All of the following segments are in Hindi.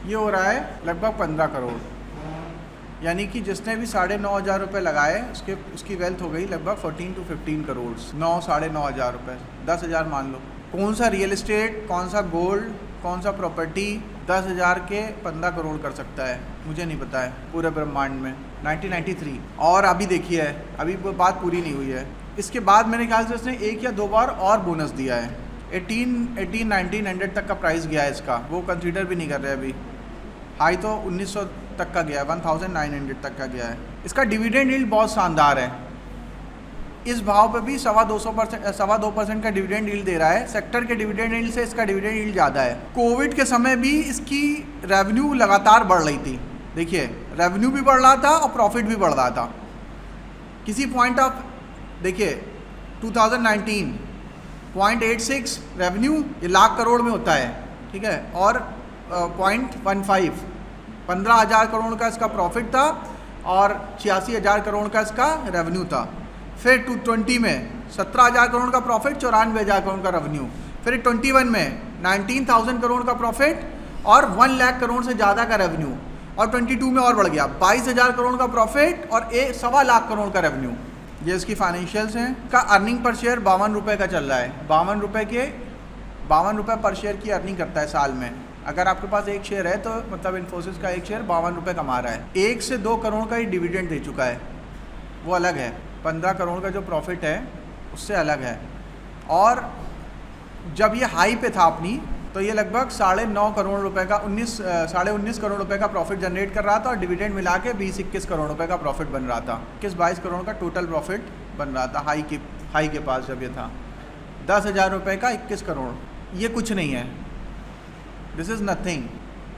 ये हो रहा है लगभग 15 करोड़। यानी कि जिसने भी 9,500 रुपये लगाए उसकी वेल्थ हो गई लगभग 14 to 15 करोड़। 9,500 रुपये, 10,000 मान लो। कौन सा रियल एस्टेट, कौन सा गोल्ड, कौन सा प्रॉपर्टी 10,000 के 15 करोड़ कर सकता है? मुझे नहीं पता है पूरे ब्रह्मांड में। 1993 और अभी देखिए अभी वो बात पूरी नहीं हुई है। इसके बाद मेरे ख्याल से उसने 1 या 2 बार और बोनस दिया है। 1900 तक का प्राइस गया है इसका, वो कंसीडर भी नहीं कर रहे अभी। हाई तो 1900 तक का गया है, 1900 तक का गया है। इसका डिविडेंड यील्ड बहुत शानदार है। इस भाव पे भी 2.25% का डिविडेंड यील्ड दे रहा है। सेक्टर के डिविडेंड यील्ड से इसका डिविडेंड यील्ड ज़्यादा है। कोविड के समय भी इसकी रेवेन्यू लगातार बढ़ रही थी। देखिए रेवेन्यू भी बढ़ रहा था और प्रॉफिट भी बढ़ रहा था। किसी पॉइंट ऑफ देखिए 2019 0.86 रेवेन्यू, ये लाख करोड़ में होता है, ठीक है, और 0.15 15,000 करोड़ का इसका प्रॉफिट था और 86,000 करोड़ का इसका रेवेन्यू था। फिर 2020 में 17,000 करोड़ का प्रॉफिट, 94,000 करोड़ का रेवेन्यू। फिर 21 में 19,000 करोड़ का प्रॉफिट और 1 लाख करोड़ से ज़्यादा का रेवेन्यू। और 22 में और बढ़ गया, 22,000 करोड़ का प्रॉफिट और 1.25 लाख करोड़ का रेवेन्यू। ये इसकी फाइनेंशियल्स हैं। का अर्निंग पर शेयर 52 रुपये का चल रहा है। 52 रुपये पर शेयर की अर्निंग करता है साल में। अगर आपके पास एक शेयर है तो मतलब इन्फोसिस का एक शेयर 52 रुपये कमा रहा है। 1 से 2 करोड़ का ही डिविडेंड दे चुका है, वो अलग है। 15 करोड़ का जो प्रॉफिट है उससे अलग है। और जब ये हाई पे था अपनी, तो ये लगभग 9.5 करोड़ रुपए का 19 करोड़ रुपए का प्रॉफिट जनरेट कर रहा था और डिविडेंड मिला के 20-21 करोड़ रुपए का प्रॉफिट बन रहा था। 21-22 करोड़ का टोटल प्रॉफिट बन रहा था हाई के पास जब ये था। 10,000 रुपये का 21 करोड़, ये कुछ नहीं है, दिस इज़ नथिंग।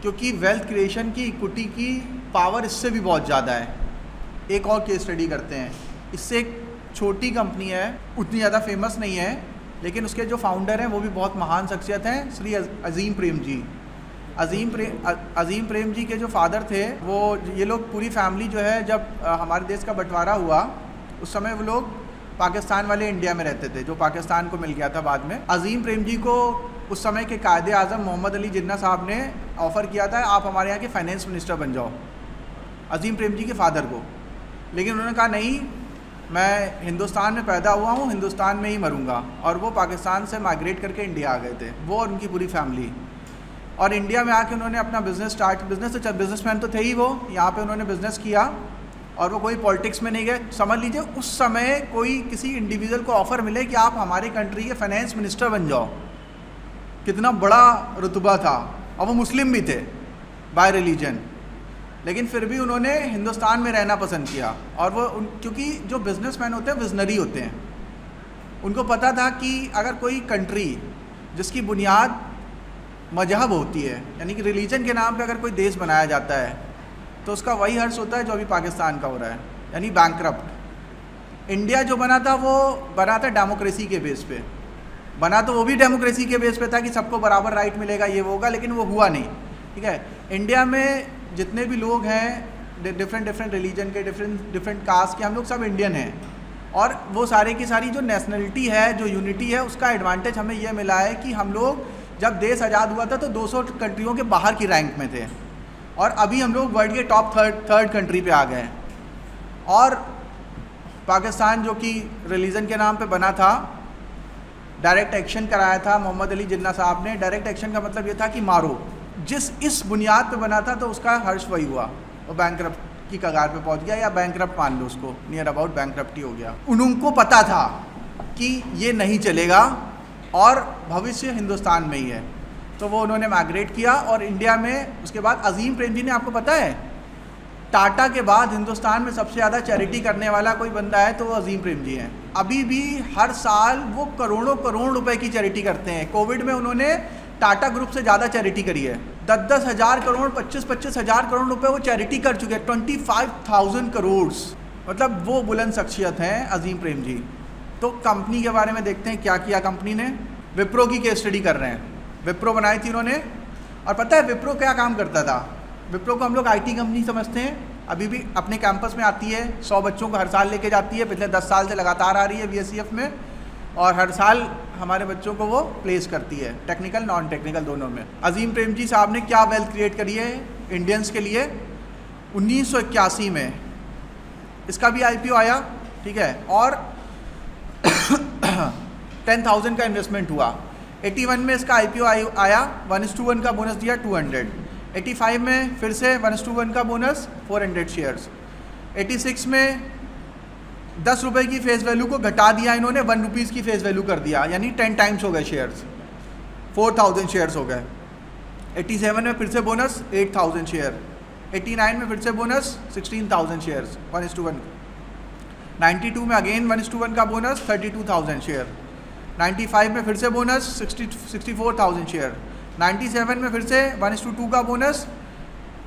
क्योंकि वेल्थ क्रिएशन की इक्विटी की पावर इससे भी बहुत ज़्यादा है। एक और केस स्टडी करते हैं। इससे एक छोटी कंपनी है, उतनी ज़्यादा फेमस नहीं है, लेकिन उसके जो फाउंडर हैं वो भी बहुत महान शख्सियत हैं, श्री अजीम प्रेम जी। अजीम प्रेम जी के जो फादर थे वो, ये लोग पूरी फैमिली जो है, जब हमारे देश का बंटवारा हुआ उस समय वो लोग पाकिस्तान वाले इंडिया में रहते थे, जो पाकिस्तान को मिल गया था बाद में। अजीम प्रेम जी को उस समय के कायदे आज़म मोहम्मद अली जिन्ना साहब ने ऑफ़र किया था, आप हमारे यहाँ के फाइनेंस मिनिस्टर बन जाओ, अजीम प्रेम जी के फादर को। लेकिन उन्होंने कहा नहीं, मैं हिंदुस्तान में पैदा हुआ हूँ, हिंदुस्तान में ही मरूंगा। और वो पाकिस्तान से माइग्रेट करके इंडिया आ गए थे, वो और उनकी पूरी फैमिली। और इंडिया में आके उन्होंने अपना बिजनेसमैन तो थे ही वो, यहाँ पे उन्होंने बिज़नेस किया और वो कोई पॉलिटिक्स में नहीं गए। समझ लीजिए उस समय कोई किसी इंडिविजुअल को ऑफ़र मिले कि आप हमारे कंट्री के फाइनेंस मिनिस्टर बन जाओ, कितना बड़ा रुतबा था। और वो मुस्लिम भी थे बाय रिलीजन, लेकिन फिर भी उन्होंने हिंदुस्तान में रहना पसंद किया। और वो क्योंकि जो बिजनेसमैन होते हैं विजनरी होते हैं, उनको पता था कि अगर कोई कंट्री जिसकी बुनियाद मजहब होती है, यानी कि रिलीजन के नाम पे अगर कोई देश बनाया जाता है तो उसका वही हर्ष होता है जो अभी पाकिस्तान का हो रहा है, यानी बैंकरप्ट। इंडिया जो बना था वो बना था डेमोक्रेसी के बेस पे, बना तो वो भी डेमोक्रेसी के बेस पे था कि सबको बराबर राइट मिलेगा, ये होगा, लेकिन वो हुआ नहीं। ठीक है, इंडिया में जितने भी लोग हैं डिफरेंट रिलीजन के, डिफरेंट कास्ट के, हम लोग सब इंडियन हैं। और वो सारे की सारी जो नेशनलिटी है, जो यूनिटी है, उसका एडवांटेज हमें ये मिला है कि हम लोग जब देश आज़ाद हुआ था तो 200 कंट्रियों के बाहर की रैंक में थे और अभी हम लोग वर्ल्ड के टॉप थर्ड कंट्री पे आ गए हैं। और पाकिस्तान जो कि रिलीजन के नाम पे बना था, डायरेक्ट एक्शन कराया था मोहम्मद अली जिन्ना साहब ने। डायरेक्ट एक्शन का मतलब ये था कि मारो, इस बुनियाद पे बना था, तो उसका हर्ष वही हुआ, वो बैंकरप्ट की कगार पे पहुंच गया, या बैंकरप्ट मान लो उसको, नियर अबाउट बैंकरप्ट ही हो गया। उनको पता था कि ये नहीं चलेगा और भविष्य हिंदुस्तान में ही है, तो वो उन्होंने माइग्रेट किया और इंडिया में। उसके बाद अजीम प्रेम जी ने, आपको पता है टाटा के बाद हिंदुस्तान में सबसे ज़्यादा चैरिटी करने वाला कोई बंदा है तो वो अजीम प्रेम जी हैं। अभी भी हर साल वो करोड़ रुपए की चैरिटी करते हैं। कोविड में उन्होंने टाटा ग्रुप से ज़्यादा चैरिटी करी है, 10-10 हज़ार करोड़, 25-25 हज़ार करोड़ रुपए वो चैरिटी कर चुके हैं, 25,000 करोड़। मतलब वो बुलंद शख्सियत हैं अजीम प्रेम जी। तो कंपनी के बारे में देखते हैं क्या किया कंपनी ने। विप्रो की केस स्टडी कर रहे हैं। विप्रो बनाई थी उन्होंने, और पता है विप्रो क्या काम करता था? विप्रो को हम लोग IT कंपनी समझते हैं, अभी भी अपने कैंपस में आती है, 100 बच्चों को हर साल लेके जाती है, पिछले 10 साल से लगातार आ रही है VSCF में। और हर साल हमारे बच्चों को वो प्लेस करती है, टेक्निकल नॉन टेक्निकल दोनों में। अजीम प्रेमजी साहब ने क्या वेल्थ क्रिएट करी है इंडियंस के लिए 1981 में, इसका भी IPO आया, ठीक है, और 10,000 का इन्वेस्टमेंट हुआ। 81 में इसका IPO आया, 1:1 का बोनस दिया 200। 85 में फिर से 1:1 का बोनस 400 शेयर्स। 86 में 10 रुपये की फेस वैल्यू को घटा दिया इन्होंने, 1 रुपीज़ की फेस वैल्यू कर दिया, यानी 10 टाइम्स हो गए शेयर्स, 4,000 शेयर्स हो गए। 87 में फिर से बोनस 8,000 शेयर। 89 में फिर से बोनस 16,000 शेयर्स 1:1। 92 में अगेन 1:1 का बोनस 32,000 शेयर। 95 में फिर से बोनस 64,000 शेयर। 97 में फिर से 1:2 का बोनस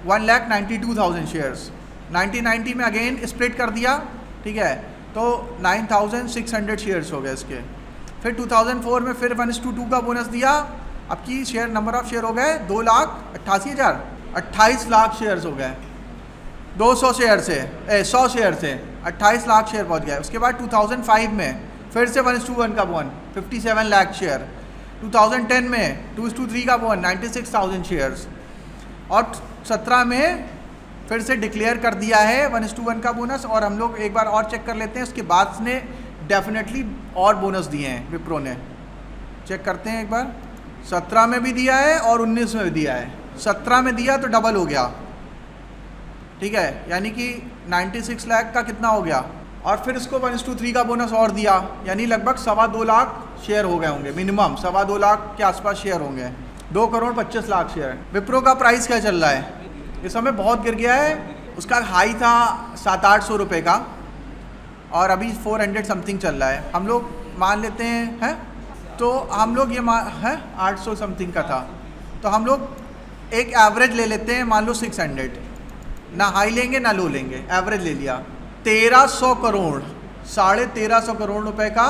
1,92,000 शेयर्स। 1990 में अगेन स्प्लिट कर दिया, ठीक है, तो 9,600 शेयर्स हो गए इसके। फिर 2004 में फिर 1:2 का बोनस दिया, अब की शेयर नंबर ऑफ शेयर हो गए 2,88,000, 28 लाख शेयर्स हो गए। 200 शेयर से 100 शेयर से 28 लाख शेयर पहुंच गए। उसके बाद 2005 में फिर से 1:1 का बोन 57 लाख शेयर। 2010 में 2:3 का बोन 96,000 शेयर्स। और 17 में फिर से डिक्लेयर कर दिया है 1:1 का बोनस। और हम लोग एक बार और चेक कर लेते हैं, उसके बाद ने डेफिनेटली और बोनस दिए हैं विप्रो ने, चेक करते हैं एक बार। 17 में भी दिया है और 19 में भी दिया है। 17 में दिया तो डबल हो गया, ठीक है, यानी कि 96 लाख का कितना हो गया। और फिर इसको 1:3 का बोनस और दिया, यानी लगभग 2.25 लाख शेयर हो गए होंगे, मिनिमम 2.25 लाख के आसपास शेयर होंगे। 2,25,00,000 शेयर। विप्रो का प्राइस क्या चल रहा है इस समय? बहुत गिर गया है। उसका हाई था 700-800 रुपये का और अभी 400 समथिंग चल रहा है। हम लोग मान लेते हैं तो हम लोग ये है 800 समथिंग का था, तो हम लोग एक एवरेज ले लेते हैं, मान लो 600, ना हाई लेंगे ना लो लेंगे, एवरेज ले लिया। 1,300 करोड़ 1,350 करोड़ रुपए का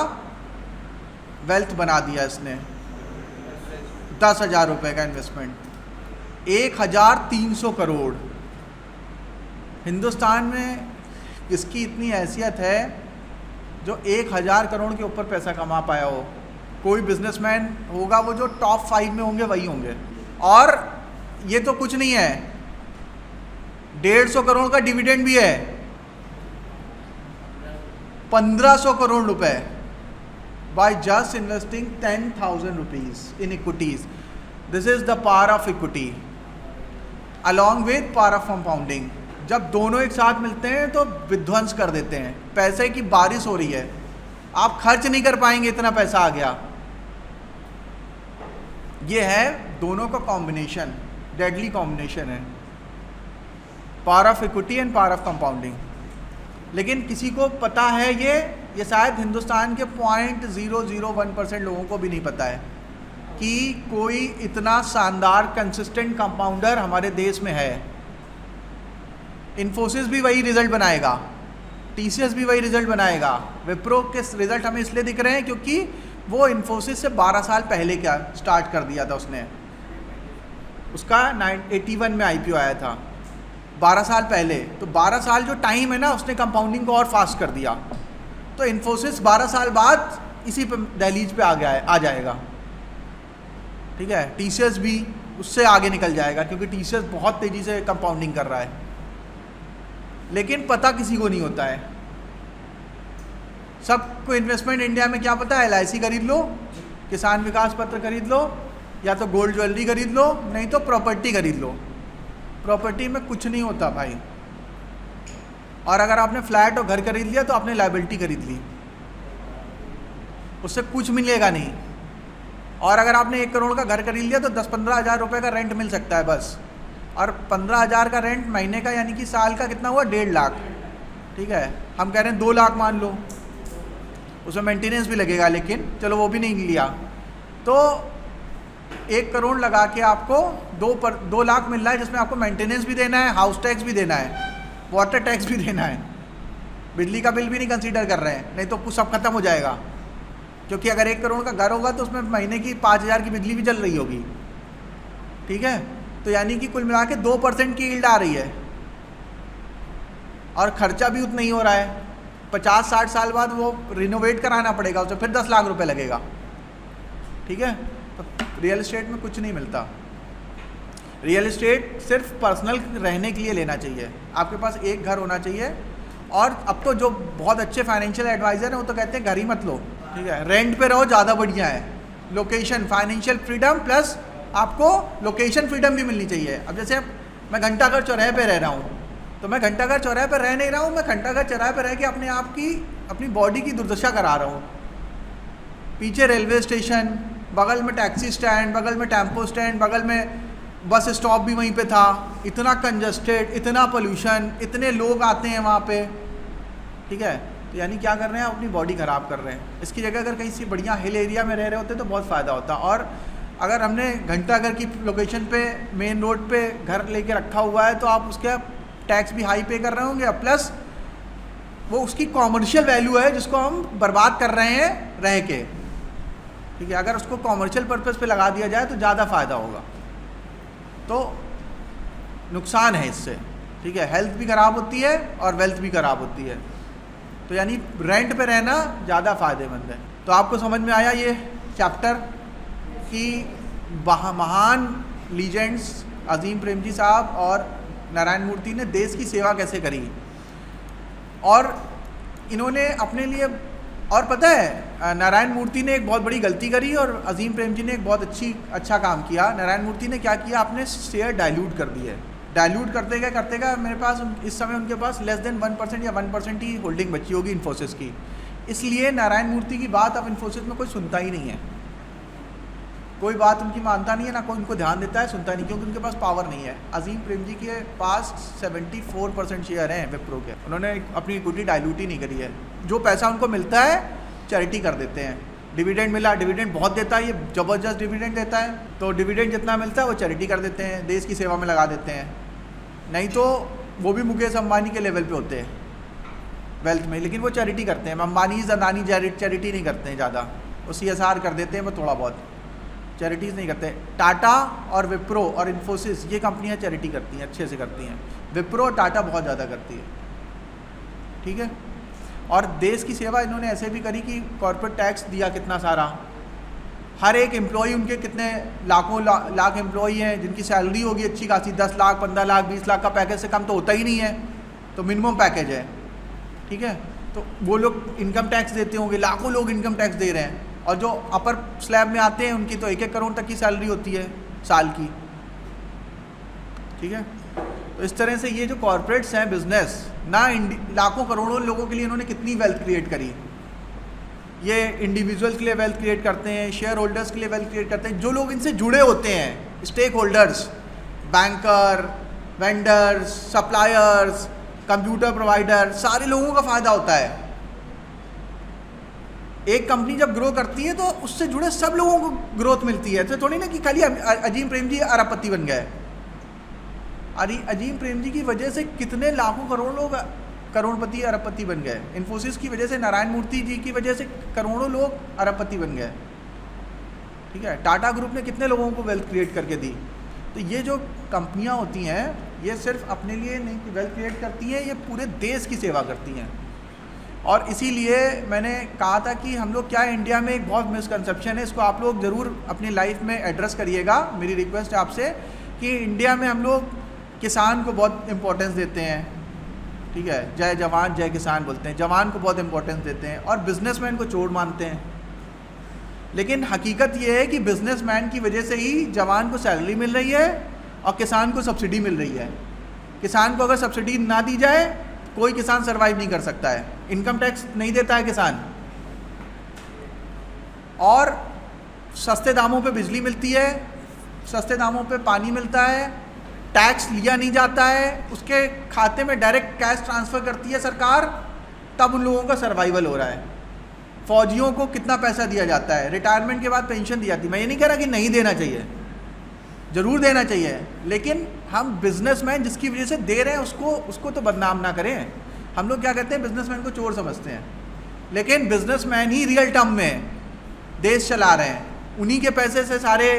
वेल्थ बना दिया इसने। 10,000 रुपये का इन्वेस्टमेंट, 1,300 करोड़। हिंदुस्तान में इसकी इतनी हैसियत है जो 1,000 करोड़ के ऊपर पैसा कमा पाया हो। कोई बिजनेसमैन होगा वो जो टॉप 5 में होंगे वही होंगे। और ये तो कुछ नहीं है, 150 करोड़ का डिविडेंड भी है, 1,500 करोड़ रुपए by just investing 10,000 rupees in equities. This is the power of equity along with power of compounding. जब दोनों एक साथ मिलते हैं तो विध्वंस कर देते हैं। पैसे की बारिश हो रही है, आप खर्च नहीं कर पाएंगे, इतना पैसा आ गया। ये है दोनों का कॉम्बिनेशन, डेडली कॉम्बिनेशन है, power of equity and power of compounding. लेकिन किसी को पता है ये शायद हिंदुस्तान के 0.001% लोगों को भी नहीं पता है कि कोई इतना शानदार कंसिस्टेंट कंपाउंडर हमारे देश में है। इन्फोसिस भी वही रिजल्ट बनाएगा, TCS भी वही रिजल्ट बनाएगा। विप्रो के रिजल्ट हमें इसलिए दिख रहे हैं क्योंकि वो इन्फोसिस से 12 साल पहले क्या स्टार्ट कर दिया था उसने। उसका 81 में IPO आया था, 12 साल पहले। तो 12 साल जो टाइम है ना, उसने कंपाउंडिंग को और फास्ट कर दिया। तो इन्फोसिस 12 साल बाद इसी पे दहलीज पे आ जाएगा, ठीक है। TCS भी उससे आगे निकल जाएगा क्योंकि TCS बहुत तेज़ी से कंपाउंडिंग कर रहा है। लेकिन पता किसी को नहीं होता है। सबको इन्वेस्टमेंट इंडिया में क्या पता है? LIC खरीद लो, किसान विकास पत्र खरीद लो, या तो गोल्ड ज्वेलरी खरीद लो, नहीं तो प्रॉपर्टी खरीद लो। प्रॉपर्टी में कुछ नहीं होता भाई। और अगर आपने फ्लैट और घर खरीद लिया तो आपने लायबिलिटी खरीद ली, उससे कुछ मिलेगा नहीं। और अगर आपने 1 करोड़ का घर खरीद लिया तो 10-15 हज़ार रुपये का रेंट मिल सकता है बस। और 15,000 का रेंट महीने का, यानी कि साल का कितना हुआ? 1.5 लाख, ठीक है। हम कह रहे हैं 2 लाख मान लो, उसमें मेंटेनेंस भी लगेगा, लेकिन चलो वो भी नहीं लिया तो 1 करोड़ लगा के आपको 2 लाख मिल रहा है, जिसमें आपको मेंटेनेंस भी देना है, हाउस टैक्स भी देना है, वाटर टैक्स भी देना है, बिजली का बिल भी नहीं कंसीडर कर रहे हैं, नहीं तो कुछ सब खत्म हो जाएगा। क्योंकि अगर 1 करोड़ का घर होगा तो उसमें महीने की 5,000 की बिजली भी चल रही होगी, ठीक है। तो यानी कि कुल मिला के 2% की यील्ड आ रही है और खर्चा भी उतना ही हो रहा है। 50-60 साल बाद वो रिनोवेट कराना पड़ेगा, उसे फिर 10 लाख रुपए लगेगा। ठीक है, तो रियल इस्टेट में कुछ नहीं मिलता। रियल इस्टेट सिर्फ पर्सनल रहने के लिए लेना चाहिए, आपके पास एक घर होना चाहिए। और अब तो जो बहुत अच्छे फाइनेंशियल एडवाइज़र हैं वो तो कहते हैं घर ही मत लो, ठीक है, रेंट पे रहो, ज़्यादा बढ़िया है। लोकेशन, फाइनेंशियल फ्रीडम प्लस आपको लोकेशन फ्रीडम भी मिलनी चाहिए। अब जैसे मैं घंटाघर चौराहे पे रह रहा हूँ, तो मैं घंटाघर चौराहे पे रह नहीं रहा हूँ, मैं घंटाघर चौराहे पे रह के अपने आप की, अपनी बॉडी की दुर्दशा करा रहा हूँ। पीछे रेलवे स्टेशन, बगल में टैक्सी स्टैंड, बगल में टेम्पो स्टैंड, बगल में बस स्टॉप भी वहीं पे था, इतना कंजस्टेड, इतना पोल्यूशन, इतने लोग आते हैं वहाँ पे। ठीक है, तो यानी क्या कर रहे हैं, अपनी बॉडी ख़राब कर रहे हैं। इसकी जगह अगर कहीं सी बढ़िया हिल एरिया में रह रहे होते तो बहुत फ़ायदा होता। और अगर हमने घंटाघर की लोकेशन पे, मेन रोड पे घर लेके रखा हुआ है, तो आप उसका टैक्स भी हाई पे कर रहे होंगे, प्लस वो उसकी कॉमर्शियल वैल्यू है जिसको हम बर्बाद कर रहे हैं रह के। ठीक है, अगर उसको कॉमर्शियल पर्पज़ पे लगा दिया जाए तो ज़्यादा फ़ायदा होगा। तो नुकसान है इससे। ठीक है, हेल्थ भी ख़राब होती है और वेल्थ भी ख़राब होती है। तो यानी रेंट पे रहना ज़्यादा फ़ायदेमंद है। तो आपको समझ में आया ये चैप्टर कि महान लीजेंड्स अजीम प्रेमजी साहब और नारायण मूर्ति ने देश की सेवा कैसे करी, और इन्होंने अपने लिए, और पता है नारायण मूर्ति ने एक बहुत बड़ी गलती करी और अजीम प्रेमजी ने एक बहुत अच्छा काम किया। नारायण मूर्ति ने क्या किया, आपने शेयर डाइल्यूट कर दिए। डाइल्यूट करते गए मेरे पास इस समय उनके पास लेस देन 1% या 1% ही होल्डिंग बची होगी इन्फोसिस की। इसलिए नारायण मूर्ति की बात अब इन्फोसिस में कोई सुनता ही नहीं है, कोई बात उनकी मानता नहीं है, ना कोई उनको ध्यान देता है, सुनता नहीं, क्योंकि उनके पास पावर नहीं है। अजीम प्रेमजी के पास 74% शेयर हैं विप्रो के, उन्होंने अपनी इक्विटी डाइल्यूट ही नहीं करी है। जो पैसा उनको मिलता है चैरिटी कर देते हैं। डिविडेंड मिला, डिविडेंड बहुत देता है, ये ज़बरदस्त डिविडेंड देता है, तो डिविडेंड जितना मिलता है वो चैरिटी कर देते हैं, देश की सेवा में लगा देते हैं। नहीं तो वो भी मुकेश अंबानी के लेवल पे होते हैं वेल्थ में, लेकिन वो चैरिटी करते हैं। अंबानी अदानी चैरिटी नहीं करते हैं ज़्यादा, वो CSR कर देते हैं, वो थोड़ा बहुत, चैरिटीज़ नहीं करते। टाटा और विप्रो और इन्फोसिस ये कंपनियां चैरिटी करती हैं, अच्छे से करती हैं। विप्रो और टाटा बहुत ज़्यादा करती है। ठीक है, और देश की सेवा इन्होंने ऐसे भी करी कि कॉर्पोरेट टैक्स दिया कितना सारा, हर एक एम्प्लॉई, उनके कितने लाखों लाख एम्प्लॉई हैं जिनकी सैलरी होगी अच्छी खासी, 10 लाख 15 लाख 20 लाख का पैकेज से कम तो होता ही नहीं है, तो मिनिमम पैकेज है। ठीक है, तो वो लोग इनकम टैक्स देते होंगे, लाखों लोग इनकम टैक्स दे रहे हैं, और जो अपर स्लैब में आते हैं उनकी तो 1-1 करोड़ तक की सैलरी होती है साल की। ठीक है, तो इस तरह से ये जो कॉर्पोरेट्स हैं, बिजनेस ना, लाखों करोड़ों लोगों के लिए इन्होंने कितनी वेल्थ क्रिएट करी। ये इंडिविजुअल्स के लिए वेल्थ क्रिएट करते हैं, शेयर होल्डर्स के लिए वेल्थ क्रिएट करते हैं, जो लोग इनसे जुड़े होते हैं, stake holders, banker, vendors, suppliers, computer provider, सारे लोगों का फ़ायदा होता है। एक कंपनी जब ग्रो करती है तो उससे जुड़े सब लोगों को ग्रोथ मिलती है। तो थोड़ी ना कि खाली अजीम प्रेमजी अरबपति बन गए। अजीम प्रेमजी की वजह से कितने लाखों करोड़ लोग करोड़पति अरबपति बन गए। इन्फोसिस की वजह से, नारायण मूर्ति जी की वजह से करोड़ों लोग अरबपति बन गए। ठीक है, टाटा ग्रुप ने कितने लोगों को वेल्थ क्रिएट करके दी। तो ये जो कंपनियां होती हैं ये सिर्फ अपने लिए नहीं वेल्थ क्रिएट करती हैं, ये पूरे देश की सेवा करती हैं। और इसीलिए मैंने कहा था कि हम लोग क्या है, इंडिया में एक बहुत मिसकंसेप्शन है, इसको आप लोग ज़रूर अपनी लाइफ में एड्रेस करिएगा। मेरी रिक्वेस्ट है आपसे कि इंडिया में हम लोग किसान को बहुत इम्पोर्टेंस देते हैं। ठीक है, जय जवान जय किसान बोलते हैं, जवान को बहुत इम्पोर्टेंस देते हैं, और बिजनेसमैन को चोर मानते हैं। लेकिन हकीकत ये है कि बिजनेसमैन की वजह से ही जवान को सैलरी मिल रही है और किसान को सब्सिडी मिल रही है। किसान को अगर सब्सिडी ना दी जाए कोई किसान सर्वाइव नहीं कर सकता है। इनकम टैक्स नहीं देता है किसान, और सस्ते दामों पे बिजली मिलती है, सस्ते दामों पे पानी मिलता है, टैक्स लिया नहीं जाता है, उसके खाते में डायरेक्ट कैश ट्रांसफ़र करती है सरकार, तब उन लोगों का सर्वाइवल हो रहा है। फौजियों को कितना पैसा दिया जाता है, रिटायरमेंट के बाद पेंशन दी जाती है। मैं ये नहीं कह रहा कि नहीं देना चाहिए, ज़रूर देना चाहिए, लेकिन हम बिजनेसमैन जिसकी वजह से दे रहे हैं उसको तो बदनाम ना करें। हम लोग क्या कहते हैं, बिजनेसमैन को चोर समझते हैं, लेकिन बिजनेसमैन ही रियल टर्म में देश चला रहे हैं। उन्हीं के पैसे से सारे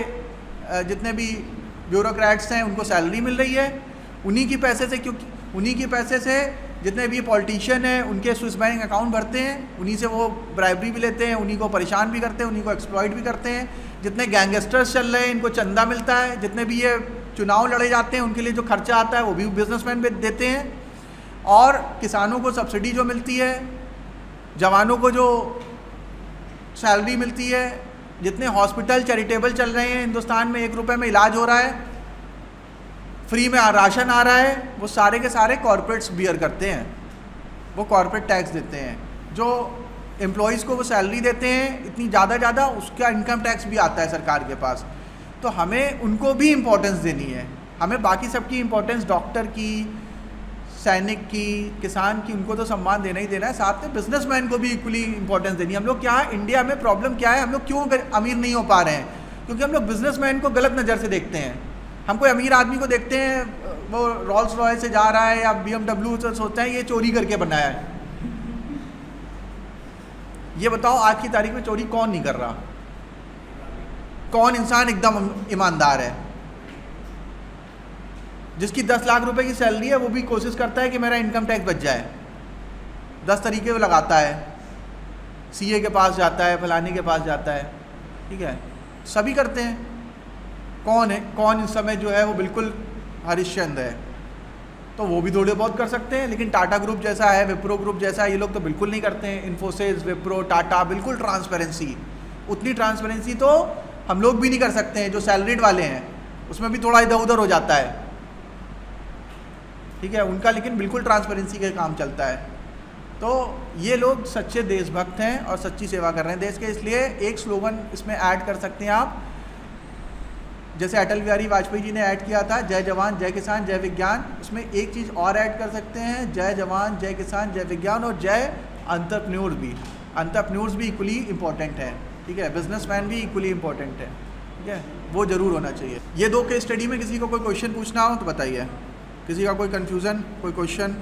जितने भी ब्यूरोक्रेट्स हैं उनको सैलरी मिल रही है, उन्हीं की पैसे से, क्योंकि उन्हीं के पैसे से जितने भी पॉलिटिशियन हैं उनके स्विस बैंक अकाउंट भरते हैं, उन्हीं से वो ब्राइबरी भी लेते हैं, उन्हीं को परेशान भी करते हैं, उन्हीं को एक्सप्लॉइट भी करते हैं। जितने गैंगस्टर्स चल रहे हैं इनको चंदा मिलता है, जितने भी ये चुनाव लड़े जाते हैं उनके लिए जो खर्चा आता है वो भी बिजनेसमैन देते हैं। और किसानों को सब्सिडी जो मिलती है, जवानों को जो सैलरी मिलती है, जितने हॉस्पिटल चैरिटेबल चल रहे हैं हिंदुस्तान में, 1 रुपये में इलाज हो रहा है, फ्री में राशन आ रहा है, वो सारे के सारे कॉरपोरेट्स बियर करते हैं, वो कॉरपोरेट टैक्स देते हैं। जो एम्प्लॉयज़ को वो सैलरी देते हैं इतनी ज़्यादा उसका इनकम टैक्स भी आता है सरकार के पास। तो हमें उनको भी इम्पोर्टेंस देनी है। हमें बाकी सबकी इम्पोर्टेंस, डॉक्टर की, सैनिक की, किसान की, उनको तो सम्मान देना ही देना है, साथ में बिजनेसमैन को भी इक्वली इंपॉर्टेंस देनी है। हम लोग क्या है, इंडिया में प्रॉब्लम क्या है, हम लोग क्यों अमीर नहीं हो पा रहे हैं? क्योंकि हम लोग बिजनेसमैन को गलत नज़र से देखते हैं। हम कोई अमीर आदमी को देखते हैं, वो रोल्स रॉयस से जा रहा है या BMW से, सोचते हैं ये चोरी करके बनाया है। ये बताओ आज की तारीख में चोरी कौन नहीं कर रहा? कौन इंसान एकदम ईमानदार है? जिसकी 10 लाख रुपए की सैलरी है वो भी कोशिश करता है कि मेरा इनकम टैक्स बच जाए, 10 तरीके वो लगाता है, CA के पास जाता है, फलाने के पास जाता है, ठीक है, सभी करते हैं। कौन है, कौन इस समय जो है वो बिल्कुल हरिश्चंद्र है? तो वो भी थोड़े बहुत कर सकते हैं, लेकिन टाटा ग्रुप जैसा है, विप्रो ग्रुप जैसा है, ये लोग तो बिल्कुल नहीं करते हैं। इन्फोसिस, विप्रो, टाटा, बिल्कुल ट्रांसपेरेंसी। उतनी ट्रांसपेरेंसी तो हम लोग भी नहीं कर सकते हैं जो सैलरीड वाले हैं, उसमें भी थोड़ा इधर उधर हो जाता है, ठीक है, उनका लेकिन बिल्कुल ट्रांसपेरेंसी का काम चलता है। तो ये लोग सच्चे देशभक्त हैं और सच्ची सेवा कर रहे हैं देश के। इसलिए एक स्लोगन इसमें ऐड कर सकते हैं आप, जैसे अटल बिहारी वाजपेयी जी ने ऐड किया था, जय जवान जय किसान जय विज्ञान। उसमें एक चीज़ और ऐड कर सकते हैं, जय जवान जय किसान जय विज्ञान, और जय एंटरप्रेन्योर्स भी। एंटरप्रेन्योर्स भी इक्वली इंपॉर्टेंट है, ठीक है, बिजनेसमैन भी इक्वली इंपॉर्टेंट है, ठीक है, वो ज़रूर होना चाहिए। ये 2 केस स्टडी में किसी को कोई क्वेश्चन पूछना हो तो बताइए, किसी का कोई कन्फ्यूज़न, कोई क्वेश्चन?